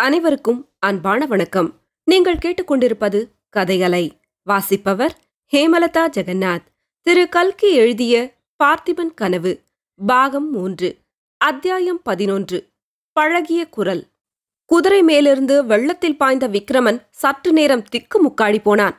அனைவருக்கும் அன்பான வணக்கம். நீங்கள் கேட்டுக்கொண்டிருப்பது கதையலை. வாசிப்பவர் ஹேமலதா ஜெகநாத். திரு கல்கி எழுதிய பார்த்திபன் கனவு, பாகம் 3, அத்தியாயம் 11. பழகிய குரல். குதிரை மேலிருந்து வெள்ளத்தில் பாய்ந்த விக்ரமன் சற்று நேரம் திக்குமுக்காடி போனான்.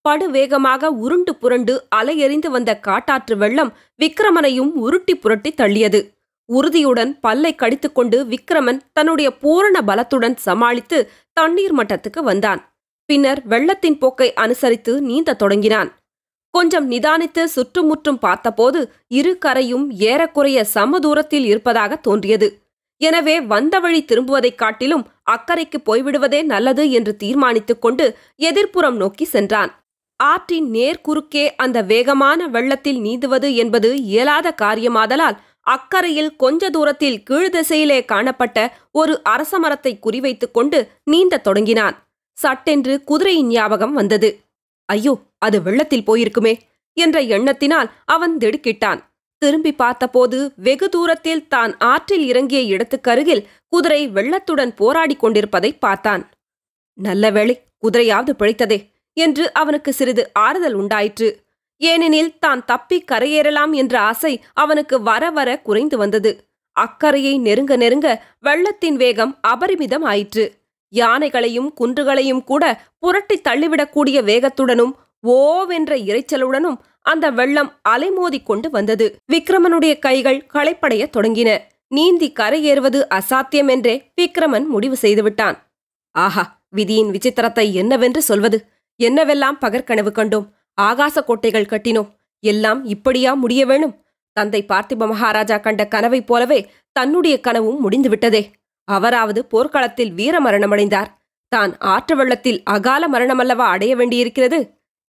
படுவேகமாக உருண்டு புரண்டு அலையெறிந்து வந்த காட்டாற்று வெள்ளம் விக்ரமனையும் உருட்டி புரட்டி தள்ளியது. உறுதியுடன் பல்லை கடித்துக்கொண்டு விக்ரமன் தன்னுடைய பூரண பலத்துடன் சமாளித்து தண்ணீர் மட்டத்துக்கு வந்தான். பின்னர் வெள்ளத்தின் போக்கை அனுசரித்து நீந்தத் தொடங்கினான். கொஞ்சம் நிதானித்து சுற்றுமுற்றும் பார்த்தபோது இரு கரையும் ஏறக்குறைய சம தூரத்தில் இருப்பதாக தோன்றியது. எனவே வந்த வழி திரும்புவதைக் காட்டிலும் அக்கறைக்கு போய்விடுவதே நல்லது என்று தீர்மானித்துக் கொண்டு எதிர்ப்புறம் நோக்கி சென்றான். ஆற்றின் நேர்குறுக்கே அந்த வேகமான வெள்ளத்தில் நீந்துவது என்பது இயலாத காரியமாதலால் அக்கறையில் கொஞ்ச தூரத்தில் கீழ்திசையிலே காணப்பட்ட ஒரு அரசமரத்தை குறிவைத்துக் கொண்டு நீந்தத் தொடங்கினான். சட்டென்று குதிரையின் ஞாபகம் வந்தது. ஐயோ, அது வெள்ளத்தில் போயிருக்குமே என்ற எண்ணத்தினால் அவன் திடுக்கிட்டான். திரும்பி பார்த்தபோது வெகு தூரத்தில் தான் ஆற்றில் இறங்கிய இடத்துக்கருகில் குதிரை வெள்ளத்துடன் போராடி கொண்டிருப்பதை பார்த்தான். நல்ல வேளை, குதிரையாவது பிழைத்ததே என்று அவனுக்கு சிறிது ஆறுதல் உண்டாயிற்று. ஏனெனில் தான் தப்பி கரையேறலாம் என்ற ஆசை அவனுக்கு வர வர குறைந்து வந்தது. அக்கறையை நெருங்க நெருங்க வெள்ளத்தின் வேகம் அபரிமிதம் ஆயிற்று. யானைகளையும் குன்றுகளையும் கூட புரட்டி தள்ளிவிடக்கூடிய வேகத்துடனும் ஓவென்ற இரைச்சலுடனும் அந்த வெள்ளம் அலைமோதி கொண்டு வந்தது. விக்ரமனுடைய கைகள் களைப்படைய தொடங்கின. நீந்தி கரையேறுவது அசாத்தியம் என்றே விக்ரமன் முடிவு செய்துவிட்டான். ஆஹா, விதியின் விசித்திரத்தை என்னவென்று சொல்வது! என்னவெல்லாம் பகற்கனவு கண்டோம், ஆகாச கோட்டைகள் கட்டினோம், எல்லாம் இப்படியா முடிய வேணும்? தந்தை பார்த்திப மகாராஜா கண்ட கனவைப் போலவே தன்னுடைய கனவும் முடிந்துவிட்டதே. அவராவது போர்க்களத்தில் வீர மரணமடைந்தார். தான் ஆற்று வெள்ளத்தில் அகால மரணமல்லவா அடைய வேண்டியிருக்கிறது?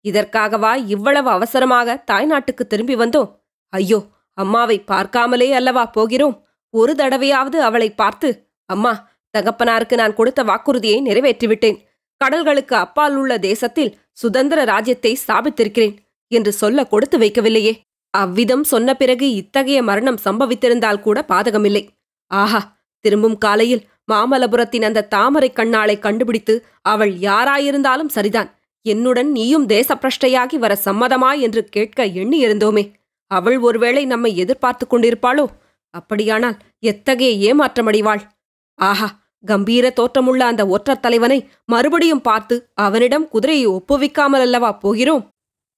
இதற்காகவா இவ்வளவு அவசரமாக தாய்நாட்டுக்கு திரும்பி வந்தோம்? ஐயோ, அம்மாவை பார்க்காமலே அல்லவா போகிறோம். ஒரு தடவையாவது அவளை பார்த்து, அம்மா, தகப்பனாருக்கு நான் கொடுத்த வாக்குறுதியை நிறைவேற்றிவிட்டேன், கடல்களுக்கு அப்பால் உள்ள தேசத்தில் சுதந்திர ராஜ்யத்தை ஸ்தாபித்திருக்கிறேன் என்று சொல்ல கொடுத்து வைக்கவில்லையே. அவ்விதம் சொன்ன பிறகு இத்தகைய மரணம் சம்பவித்திருந்தால் கூட பாதகமில்லை. ஆஹா, திரும்பும் காலையில் மாமல்லபுரத்தின் அந்த தாமரை கண்ணாளை கண்டுபிடித்து அவள் யாராயிருந்தாலும் சரிதான், என்னுடன் நீயும் தேசப்பிரஷ்டையாகி வர சம்மதமா என்று கேட்க எண்ணியிருந்தோமே. அவள் ஒருவேளை நம்மை எதிர்பார்த்து கொண்டிருப்பாளோ? அப்படியானால் எத்தகைய ஏமாற்றமடைவாள்! ஆஹா, கம்பீர தோற்றமுள்ள அந்த ஒற்றர் தலைவனை மறுபடியும் பார்த்து அவனிடம் குதிரையை ஒப்புவிக்காமல் அல்லவா போகிறோம்?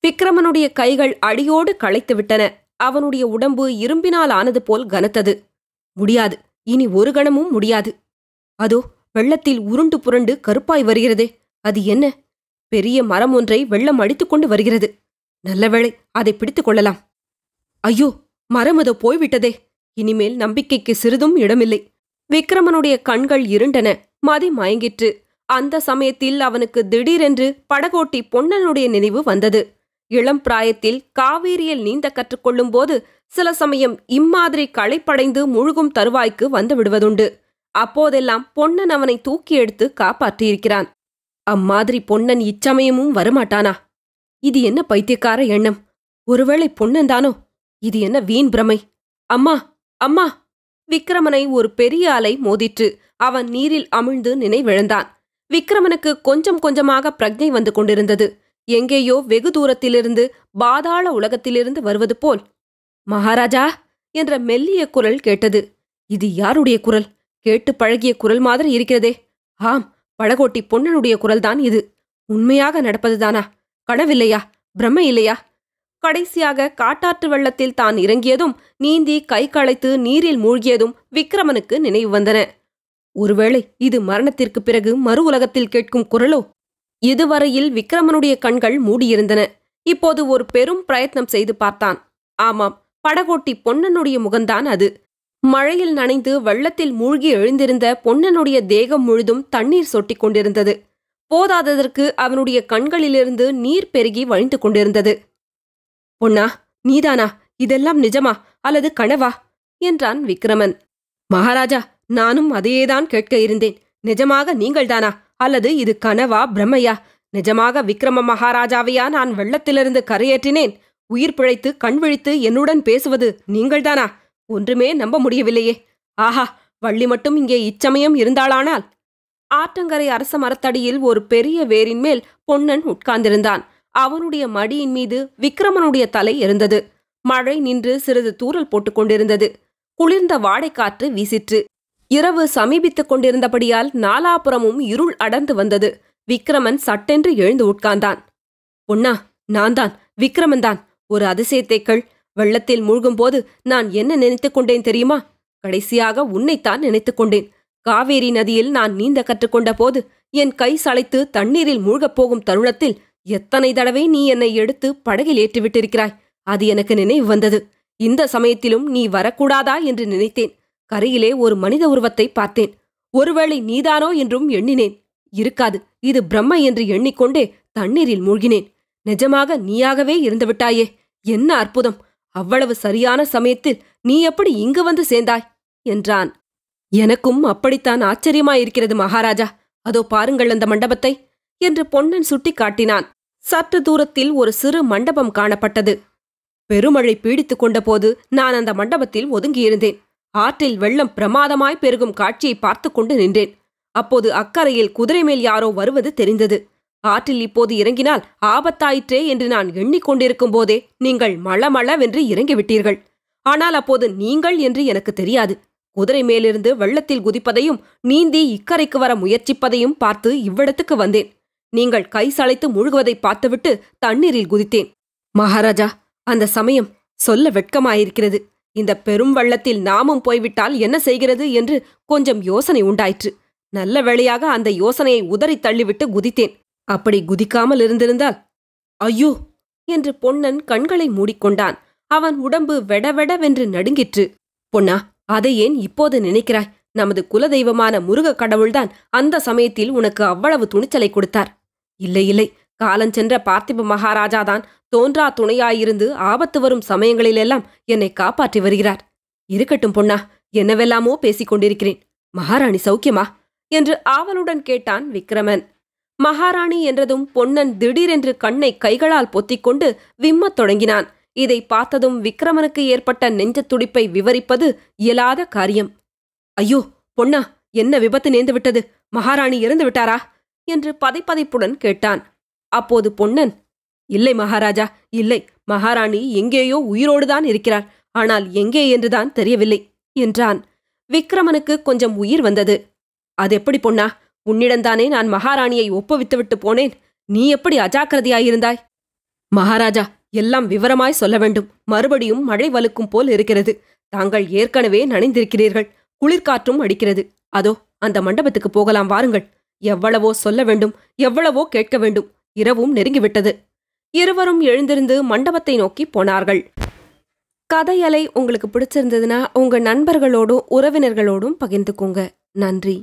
விக்ரமனுடைய கைகள் அடியோடு களைத்துவிட்டன. அவனுடைய உடம்பு இரும்பினால் ஆனது போல் கனத்தது. முடியாது, இனி ஒரு கணமும் முடியாது. அதோ வெள்ளத்தில் உருண்டு புரண்டு கருப்பாய் வருகிறதே, அது என்ன? பெரிய மரம் ஒன்றை வெள்ளம் அடித்துக்கொண்டு வருகிறது. நல்லவேளை, அதை பிடித்துக் கொள்ளலாம். ஐயோ, மரம் அதோ போய்விட்டதே. இனிமேல் நம்பிக்கைக்கு சிறிதும் இடமில்லை. விக்ரமனுடைய கண்கள் இருண்டன, மதி மயங்கிற்று. அந்த சமயத்தில் அவனுக்கு திடீரென்று படகோட்டி பொன்னனுடைய நினைவு வந்தது. இளம் பிராயத்தில் காவேரியில் நீந்த கற்றுக்கொள்ளும் போது சில சமயம் இம்மாதிரி களைப்படைந்து முழுகும் தருவாய்க்கு வந்து விடுவதுண்டு. அப்போதெல்லாம் பொன்னன் அவனை தூக்கி எடுத்து காப்பாற்றியிருக்கிறான். அம்மாதிரி பொன்னன் இச்சமயமும் வரமாட்டானா? இது என்ன பைத்தியக்கார எண்ணம்? ஒருவேளை பொன்னன்தானோ? இது என்ன வீண் பிரமை? அம்மா, அம்மா! விக்ரமனை ஒரு பெரிய அலை மோதிற்று. அவன் நீரில் அமிழ்ந்து நினைவிழந்தான். விக்ரமனுக்கு கொஞ்சம் கொஞ்சமாக பிரக்ஞை வந்து கொண்டிருந்தது. எங்கேயோ வெகு தூரத்திலிருந்து, பாதாள உலகத்திலிருந்து வருவது போல், மகாராஜா என்ற மெல்லிய குரல் கேட்டது. இது யாருடைய குரல்? கேட்டு பழகிய குரல் மாதிரி இருக்கிறதே. ஆம், படகோட்டி பொன்னனுடைய குரல்தான் இது. உண்மையாக நடப்பதுதானா? கனவில்லையா? பிரமை இல்லையா? கடைசியாக காட்டாற்று வெள்ளத்தில் தான் இறங்கியதும் நீந்தி கை களைத்து நீரில் மூழ்கியதும் விக்ரமனுக்கு நினைவு வந்தன. ஒருவேளை இது மரணத்திற்கு பிறகு மறு உலகத்தில் கேட்கும் குரலோ? இதுவரையில் விக்ரமனுடைய கண்கள் மூடியிருந்தன. இப்போது ஒரு பெரும் பிரயத்னம் செய்து பார்த்தான். ஆமாம், படகோட்டி பொன்னனுடைய முகம்தான் அது. மழையில் நனைந்து வெள்ளத்தில் மூழ்கி எழுந்திருந்த பொன்னனுடைய தேகம் முழுதும் தண்ணீர் சொட்டிக் கொண்டிருந்தது. போதாததற்கு அவனுடைய கண்களிலிருந்து நீர் பெருகி வழிந்து கொண்டிருந்தது. பொன்னா, நீதானா? இதெல்லாம் நிஜமா அல்லது கனவா என்றான் விக்ரமன். மகாராஜா, நானும் அதையேதான் கேட்க இருந்தேன். நிஜமாக நீங்கள்தானா அல்லது இது கனவா, பிரமையா? நிஜமாக விக்ரம மகாராஜாவையா நான் வெள்ளத்திலிருந்து கரையேற்றினேன்? உயிர் பிழைத்து கண் விழித்து என்னுடன் பேசுவது நீங்கள்தானா? ஒன்றுமே நம்ப முடியவில்லையே. ஆஹா, வள்ளி மட்டும் இங்கே இச்சமயம் இருந்தாளானால்! ஆற்றங்கரை அரச மரத்தடியில் ஒரு பெரிய வேரின் மேல் பொன்னன் உட்கார்ந்திருந்தான். அவனுடைய மடியின் மீது விக்கிரமனுடைய தலை இருந்தது. மழை நின்று சிறிது தூறல் போட்டுக் கொண்டிருந்தது. குளிர்ந்த வாடைக்காற்று வீசிற்று. இரவு சமீபித்துக் கொண்டிருந்தபடியால் நாலாபுறமும் இருள் அடர்ந்து வந்தது. விக்கிரமன் சட்டென்று எழுந்து உட்கார்ந்தான். பொன்னா, நான் தான், விக்கிரமன்தான். ஒரு அதிசயத்தைக்கள். வெள்ளத்தில் மூழ்கும்போது நான் என்ன நினைத்துக் கொண்டேன் தெரியுமா? கடைசியாக உன்னைத்தான் நினைத்துக் கொண்டேன். காவேரி நதியில் நான் நீந்த கற்றுக்கொண்ட போது என் கை சளைத்து தண்ணீரில் மூழ்கப் போகும் தருணத்தில் எத்தனை தடவை நீ என்னை எடுத்து படகில் ஏற்றிவிட்டிருக்கிறாய். அது எனக்கு நினைவு வந்தது. இந்த சமயத்திலும் நீ வரக்கூடாதா என்று நினைத்தேன். கரையிலே ஒரு மனித உருவத்தை பார்த்தேன். ஒருவேளை நீதானோ என்றும் எண்ணினேன். இருக்காது, இது பிரம்மை என்று எண்ணிக்கொண்டே தண்ணீரில் மூழ்கினேன். நிஜமாக நீயாகவே இருந்துவிட்டாயே! என்ன அற்புதம்! அவ்வளவு சரியான சமயத்தில் நீ எப்படி இங்கு வந்து சேர்ந்தாய் என்றான். எனக்கும் அப்படித்தான் ஆச்சரியமாயிருக்கிறது மகாராஜா. அதோ பாருங்கள் அந்த மண்டபத்தை என்று பொன்னன் சுட்டி காட்டினான். சற்று தூரத்தில் ஒரு சிறு மண்டபம் காணப்பட்டது. பெருமழை பீடித்துக் கொண்டபோது நான் அந்த மண்டபத்தில் ஒதுங்கியிருந்தேன். ஆற்றில் வெள்ளம் பிரமாதமாய் பெருகும் காட்சியை பார்த்து கொண்டு நின்றேன். அப்போது அக்கறையில் குதிரை மேல் யாரோ வருவது தெரிந்தது. ஆற்றில் இப்போது இறங்கினால் ஆபத்தாயிற்றே என்று நான் எண்ணிக்கொண்டிருக்கும் போதே நீங்கள் மளமளவென்று இறங்கிவிட்டீர்கள். ஆனால் அப்போது நீங்கள் என்று எனக்கு தெரியாது. குதிரை மேலிருந்து வெள்ளத்தில் குதிப்பதையும் நீந்தி இக்கரைக்கு வர முயற்சிப்பதையும் பார்த்து இவ்விடத்துக்கு வந்தேன். நீங்கள் கை சளைத்து முழுகுவதை பார்த்துவிட்டு தண்ணீரில் குதித்தேன். மகாராஜா, அந்த சமயம் சொல்ல வெட்கமாயிருக்கிறது. இந்த பெரும் வெள்ளத்தில் நாமும் போய்விட்டால் என்ன செய்கிறது என்று கொஞ்சம் யோசனை உண்டாயிற்று. நல்ல வேளையாக அந்த யோசனையை உதறி தள்ளிவிட்டு குதித்தேன். அப்படி குதிக்காமல் இருந்திருந்தால்... ஐயோ என்று பொன்னன் கண்களை மூடிக்கொண்டான். அவன் உடம்பு வெடவெடவென்று நடுங்கிற்று. பொன்னா, அதை ஏன் இப்போது நினைக்கிறாய்? நமது குலதெய்வமான முருக கடவுள்தான் அந்த சமயத்தில் உனக்கு அவ்வளவு துணிச்சலை கொடுத்தார். இல்லை இல்லை, காலஞ்சென்ற பார்த்திப மகாராஜாதான் தோன்றா துணையாயிருந்து ஆபத்து வரும் சமயங்களிலெல்லாம் என்னை காப்பாற்றி வருகிறார். இருக்கட்டும் பொன்னா, என்னவெல்லாமோ பேசிக் கொண்டிருக்கிறேன். மகாராணி சௌக்கியமா என்று ஆவலுடன் கேட்டான் விக்கிரமன். மகாராணி என்றதும் பொன்னன் திடீரென்று கண்ணை கைகளால் பொத்திக்கொண்டு விம்மத் தொடங்கினான். இதை பார்த்ததும் விக்கிரமனுக்கு ஏற்பட்ட நெஞ்சத் துடிப்பை விவரிப்பது இயலாத காரியம். ஐயோ பொன்னா, என்ன விபத்து நேர்ந்துவிட்டது? மகாராணி இறந்து விட்டாரா என்று பதைப்பதைப்புடன் கேட்டான். அப்போது பொன்னன், இல்லை மகாராஜா, இல்லை. மகாராணி எங்கேயோ உயிரோடுதான் இருக்கிறார். ஆனால் எங்கே என்றுதான் தெரியவில்லை என்றான். விக்கிரமனுக்கு கொஞ்சம் உயிர் வந்தது. அதெப்படி பொன்னா? உன்னிடந்தானே நான் மகாராணியை ஒப்புவித்துவிட்டு போனேன். நீ எப்படி அஜாக்கிரதையாயிருந்தாய்? மகாராஜா, எல்லாம் விவரமாய் சொல்ல வேண்டும். மறுபடியும் மழை வலுக்கும் போல் இருக்கிறது. தாங்கள் ஏற்கனவே நனைந்திருக்கிறீர்கள். குளிர்காற்றும் அடிக்கிறது. அதோ அந்த மண்டபத்துக்கு போகலாம், வாருங்கள். எவ்வளவோ சொல்ல வேண்டும், எவ்வளவோ கேட்க வேண்டும். இரவும் நெருங்கிவிட்டது. இருவரும் எழுந்திருந்து மண்டபத்தை நோக்கி போனார்கள். கதையலை உங்களுக்கு பிடிச்சிருந்ததுன்னா உங்க நண்பர்களோடும் உறவினர்களோடும் பகிர்ந்துக்கோங்க. நன்றி.